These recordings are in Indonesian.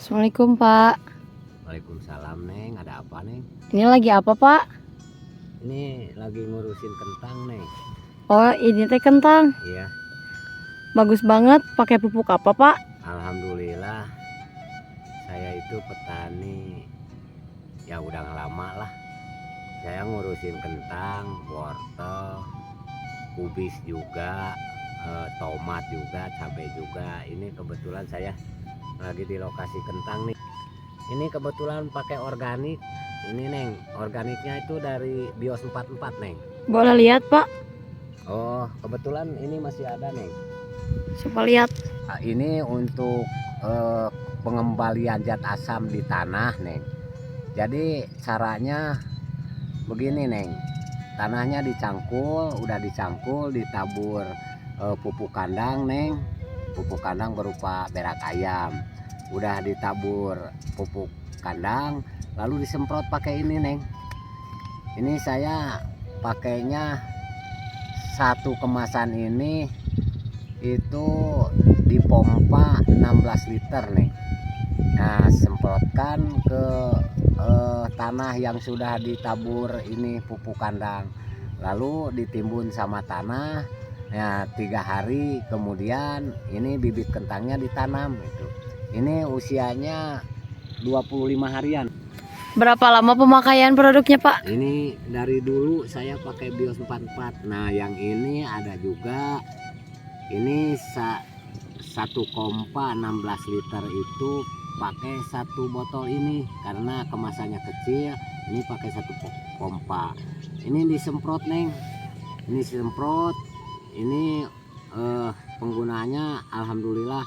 Assalamualaikum Pak. Waalaikumsalam Neng, ada apa Neng? Ini lagi apa Pak? Ini lagi ngurusin kentang Neng. Oh ini teh kentang. Iya, Bagus banget. Pakai pupuk apa Pak? alhamdulillah saya itu petani ya udah lama lah. Saya ngurusin kentang, wortel, kubis juga, tomat juga, cabai juga. Ini kebetulan saya lagi di lokasi kentang nih. Ini kebetulan pakai organik. Ini Neng, organiknya itu dari Bios 44 Neng. Boleh lihat Pak? Oh, kebetulan ini masih ada Neng. Coba lihat. Nah, ini untuk pengembalian zat asam di tanah Neng. Jadi caranya begini Neng. Tanahnya dicangkul, udah dicangkul, ditabur pupuk kandang Neng. Pupuk kandang berupa berak ayam. Udah ditabur pupuk kandang, lalu disemprot pakai ini Neng. Ini saya pakainya satu kemasan ini itu dipompa 16 liter nih. Nah, semprotkan ke tanah yang sudah ditabur ini pupuk kandang, lalu ditimbun sama tanah. Ya, 3 hari kemudian ini bibit kentangnya ditanam itu. Ini usianya 25 harian. Berapa lama pemakaian produknya Pak? Ini dari dulu saya pakai Bios 44. Nah, yang ini ada juga. Ini satu kompa 16 liter itu pakai satu botol ini karena kemasannya kecil. Ini pakai satu pompa. Ini disemprot Neng. Ini disemprot. Ini penggunaannya alhamdulillah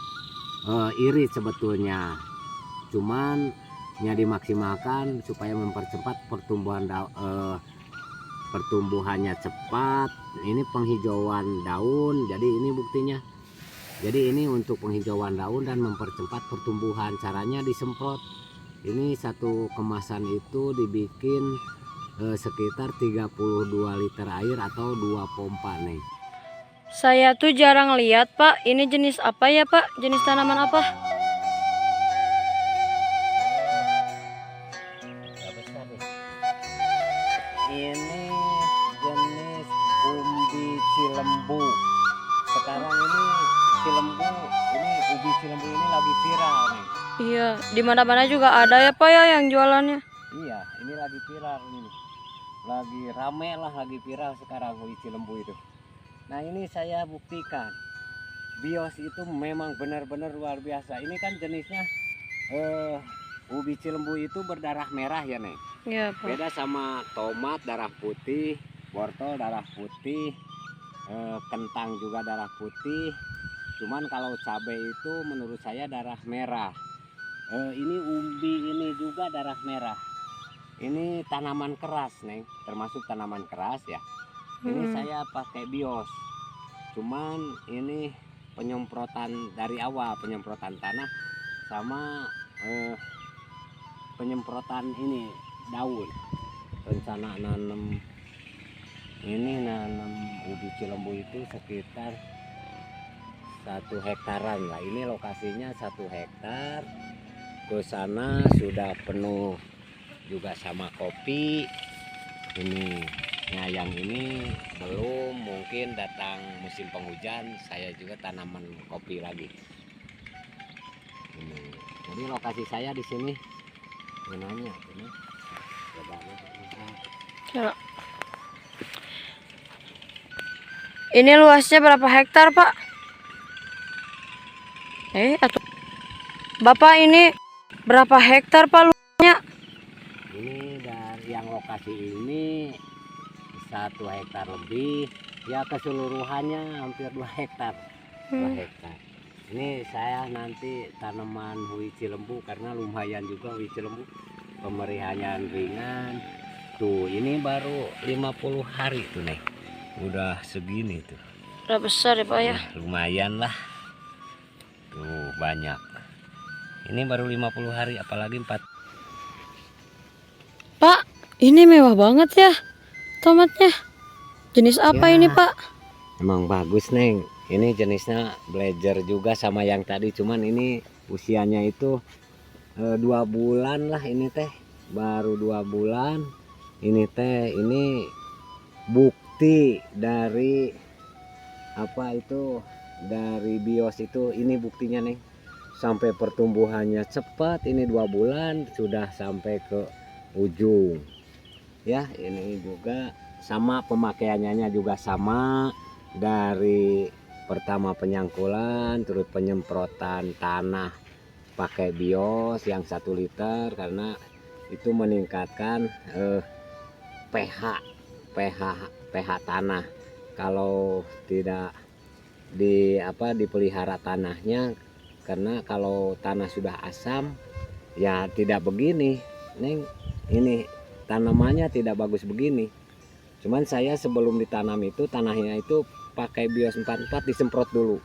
irit sebetulnya. Cuman nya dimaksimalkan supaya mempercepat pertumbuhannya cepat. Ini penghijauan daun, jadi ini buktinya. Jadi ini untuk penghijauan daun dan mempercepat pertumbuhan. Caranya disemprot. Ini satu kemasan itu dibikin sekitar 32 liter air atau 2 pompa Neng. Saya tuh jarang lihat Pak. Ini jenis apa ya Pak? Jenis tanaman apa? Ini jenis umbi cilembu. Sekarang ini ubi cilembu ini lagi viral nih. Iya, di mana-mana juga ada ya Pak ya yang jualannya. Iya, ini lagi viral ini. Lagi rame lah, lagi viral sekarang ubi cilembu itu. Nah, ini saya buktikan. Bios itu memang benar-benar luar biasa. Ini kan jenisnya ubi cilembu itu berdarah merah ya Neng. Iya Pak. Beda sama tomat darah putih, wortel darah putih, kentang juga darah putih. Cuman kalau cabai itu menurut saya darah merah. Ini umbi ini juga darah merah. Ini tanaman keras Neng, termasuk tanaman keras ya. Ini saya pakai Bios. Cuman ini penyemprotan dari awal, penyemprotan tanah sama penyemprotan ini daun. Rencana nanam ubi cilembu itu sekitar 1 hektaran lah. Ini lokasinya 1 hektar. Ke sana sudah penuh juga sama kopi. Ini nah yang ini belum, mungkin datang musim penghujan saya juga tanaman kopi lagi. Ini jadi lokasi saya di sini. Gunanya ini Coba. Ini luasnya berapa hektar Pak? Atau Bapak ini berapa hektar Pak luasnya? ini dari yang lokasi ini 1 hektar lebih, ya keseluruhannya hampir 2 hektar. 2 hektar. Ini saya nanti tanaman hui cilembu karena lumayan juga hui cilembu, pemeliharaan ringan. Tuh, ini baru 50 hari tuh Neng. Udah segini tuh. Udah besar ya Pak ya? Lumayan lah. Tuh, banyak. Ini baru 50 hari apalagi 4. Pak, ini mewah banget ya tomatnya. Jenis apa Ya, ini Pak? emang bagus Neng. Ini jenisnya Blazer juga sama yang tadi, cuman ini usianya itu 2 bulan lah ini teh, baru 2 bulan ini teh. Ini bukti dari apa itu, dari bios itu. Ini buktinya nih, sampai pertumbuhannya cepat. Ini 2 bulan sudah sampai ke ujung ya. Ini juga sama, pemakaiannya juga sama, dari pertama penyangkulan, terus penyemprotan tanah pakai bios yang 1 liter, karena itu meningkatkan pH pH pH tanah. Kalau tidak dipelihara tanahnya, karena kalau tanah sudah asam ya tidak begini Neng, ini tanamannya tidak bagus begini. Cuman saya sebelum ditanam itu tanahnya itu pakai bios 44 disemprot dulu.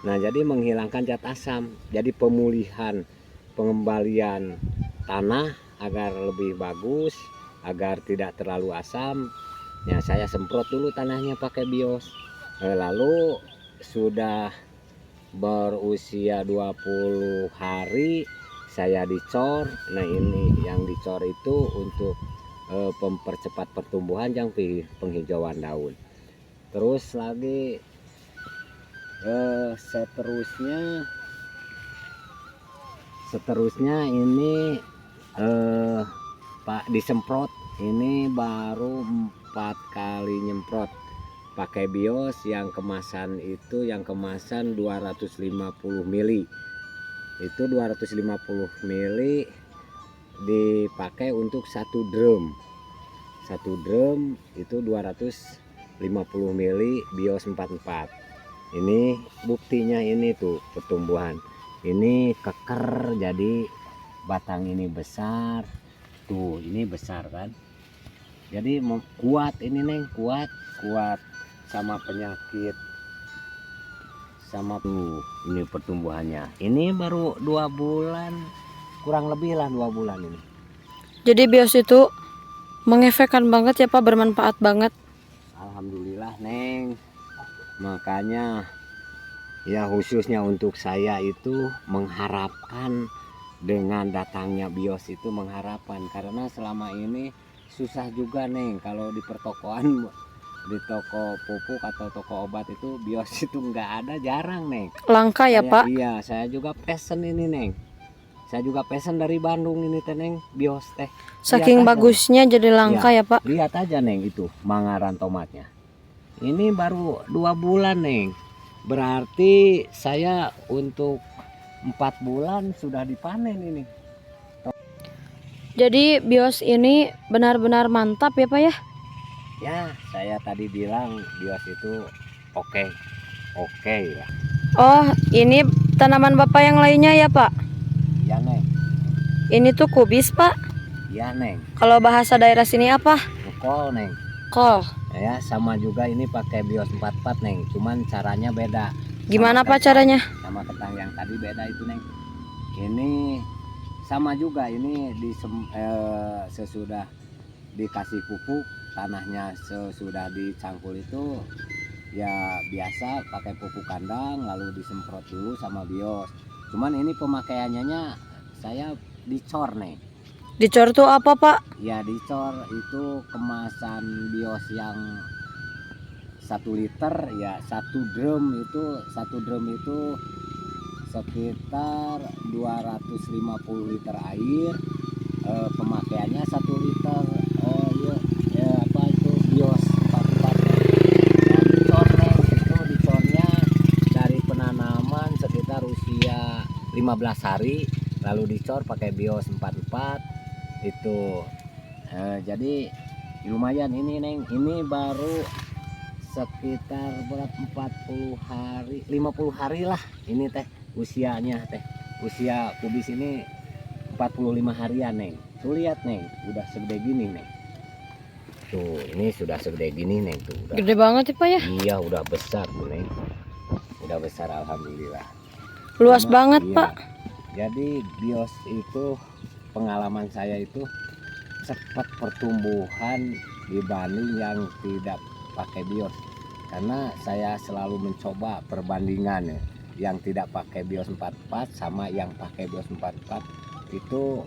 Nah, jadi menghilangkan zat asam, jadi pemulihan, pengembalian tanah agar lebih bagus, agar tidak terlalu asam. Ya, saya semprot dulu tanahnya pakai bios. Lalu sudah berusia 20 hari saya dicor. Nah, ini yang dicor itu untuk mempercepat pertumbuhan dan penghijauan daun. Terus lagi seterusnya ini Pak disemprot. Ini baru 4 kali nyemprot pakai bios. Yang kemasan itu, yang kemasan 250 mili. Itu 250 mili dipakai untuk 1 drum. 1 drum itu 250 mili bios 44. Ini buktinya, ini tuh pertumbuhan. Ini keker, jadi batang ini besar. Tuh, ini besar kan. Jadi kuat ini Neng, kuat sama penyakit. Sama tuh, ini pertumbuhannya. Ini baru 2 bulan, kurang lebih lah 2 bulan ini. Jadi bios itu mengefekkan banget ya Pak, bermanfaat banget. Alhamdulillah Neng. Makanya ya khususnya untuk saya itu mengharapkan dengan datangnya bios itu, mengharapkan, karena selama ini susah juga Neng. Kalau di pertokoan, di toko pupuk atau toko obat itu bios itu nggak ada, jarang Neng. Langka ya Pak? Iya, saya juga pesen ini Neng. Saya juga pesen dari Bandung ini teh Neng, bios teh. Saking bagusnya jadi langka ya Pak. Lihat aja Neng, itu mangaran tomatnya. Ini baru 2 bulan Neng. Berarti saya untuk 4 bulan sudah dipanen ini. Jadi bios ini benar-benar mantap ya Pak ya? Ya, saya tadi bilang bios itu oke ya. Oh, ini tanaman Bapak yang lainnya ya Pak? Ya Neng. Ini tuh kubis Pak? Ya Neng. Kalau bahasa daerah sini apa? Kol Neng. Kol. Ya, sama juga ini pakai bios 44 Neng, cuman caranya beda. Gimana Pak caranya? Sama ketang yang tadi beda itu Neng. Ini sama juga, ini sesudah dikasih pupuk, tanahnya sesudah dicangkul itu ya biasa pakai pupuk kandang, lalu disemprot dulu sama bios. Cuman ini pemakaiannya saya dicor Neng. Dicor tuh apa Pak? Ya, dicor itu kemasan bios yang 1 liter ya, 1 drum itu sekitar 250 liter air. Pemakaiannya 1 liter apa itu bios 44. Ya, dicor Neng, itu dicornya dari penanaman sekitar usia 15 hari, lalu dicor pakai bios 44 itu. Jadi lumayan ini Neng. Ini baru sekitar berapa, 40 hari 50 hari lah ini teh usianya teh. Usia kubis ini 45 harian Neng. Tuh lihat Neng, udah segede gini Neng. Tuh, ini sudah segede gini Neng tuh. Udah. Gede banget ya Pak ya? Iya, udah besar tuh Neng. Udah besar alhamdulillah. Luas banget iya. Pak. Jadi bios itu, pengalaman saya itu cepat pertumbuhan dibanding yang tidak pakai bios, karena saya selalu mencoba perbandingan ya, yang tidak pakai bios 44 sama yang pakai bios 44 itu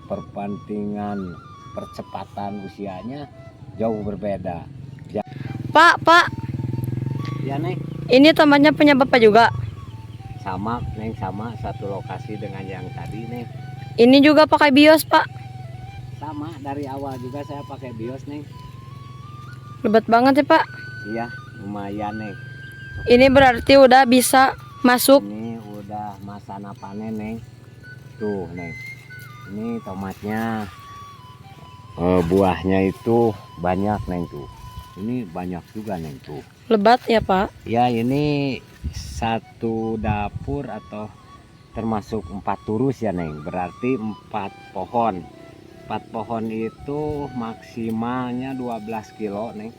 perpentingan percepatan usianya jauh berbeda. Pak, Ya Neng, ini tomatnya punya Bapak juga. sama Neng, sama satu lokasi dengan yang tadi Neng. Ini juga pakai bios, Pak. Sama dari awal juga saya pakai bios Neng. Lebat banget ya, Pak. Iya, lumayan Neng. Ini berarti udah bisa masuk. Ini udah masa panen Neng. Tuh Neng, ini tomatnya buahnya itu banyak Neng tuh. Ini banyak juga Neng tuh. Lebat ya, Pak. Ya ini satu dapur atau termasuk 4 turus ya Neng. Berarti 4 pohon. 4 pohon itu maksimalnya 12 kilo Neng.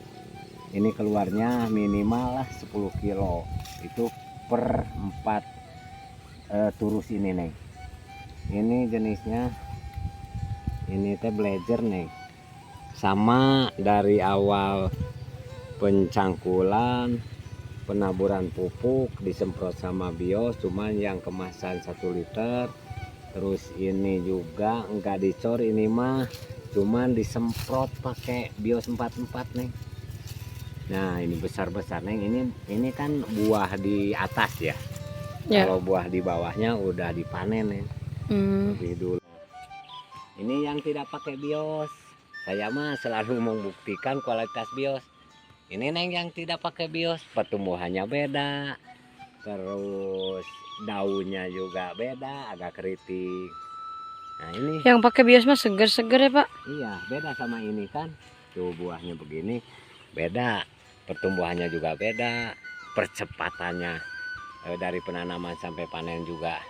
Ini keluarnya minimal lah 10 kilo. Itu per 4 turus ini Neng. Ini jenisnya ini teh blazer Neng. Sama dari awal pencangkulan, penaburan pupuk disemprot sama bios, cuman yang kemasan 1 liter. Terus ini juga enggak dicor, ini mah cuman disemprot pakai bios 44 Neng. Nah ini besar-besar Neng, ini kan buah di atas ya. Kalau buah di bawahnya udah dipanen Neng. Lebih dulu. Ini yang tidak pakai bios. Saya mah selalu membuktikan kualitas bios. Ini Neng yang tidak pakai bios, pertumbuhannya beda. Terus daunnya juga beda, agak keriting. Nah ini Yang pakai bios mah seger-seger ya, Pak. iya beda sama ini kan. Tuh buahnya begini beda, pertumbuhannya juga beda, percepatannya dari penanaman sampai panen juga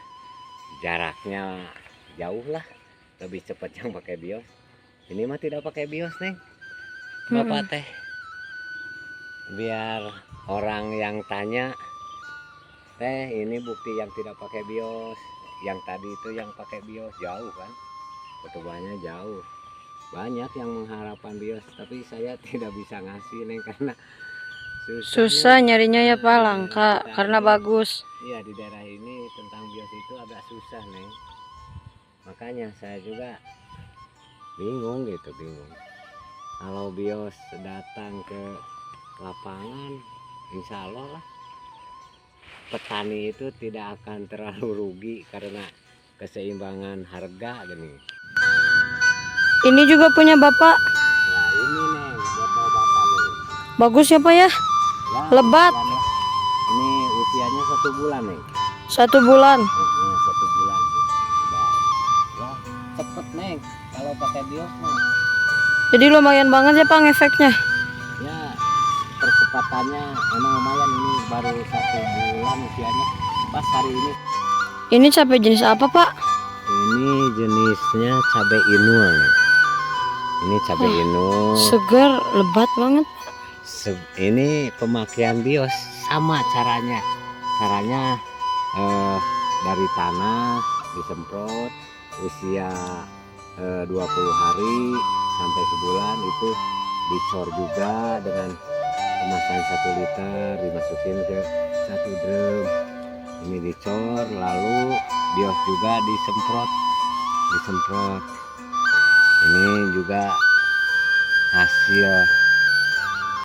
jaraknya jauh lah, lebih cepat yang pakai bios. Ini mah tidak pakai bios Neng. Bapak teh biar orang yang tanya, teh ini bukti yang tidak pakai bios, yang tadi itu yang pakai bios, jauh kan pertumbuhannya jauh. Banyak yang mengharapkan bios, tapi saya tidak bisa ngasih Neng karena Susah nyarinya ya, Pak, langka karena bagus. Iya di daerah ini tentang bios itu agak susah Neng. Makanya saya juga bingung gitu, bingung. Kalau bios datang ke lapangan, insya Allah lah petani itu tidak akan terlalu rugi karena keseimbangan harga gini. Ini juga punya Bapak. Ya ini Neng, bapak nih. Bagus ya, Pak ya. Ya, Lebat. usianya, ini usianya 1 bulan Neng. 1 bulan. 1 bulan. Udah. Ya cepet Neng kalau pakai bios mah. Jadi lumayan banget ya, Pak, efeknya. Ya percepatannya emang lumayan, ini baru 1 bulan usianya pas hari ini. Ini cabai jenis apa, Pak? Ini jenisnya cabai inul. Ini cabai inul. Segar, lebat banget. Ini pemakaian bios sama caranya. Dari tanah disemprot usia 20 hari sampai sebulan, itu dicor juga dengan kemasan 1 liter, dimasukin ke 1 drum. Ini dicor, lalu bios juga disemprot. Ini juga hasil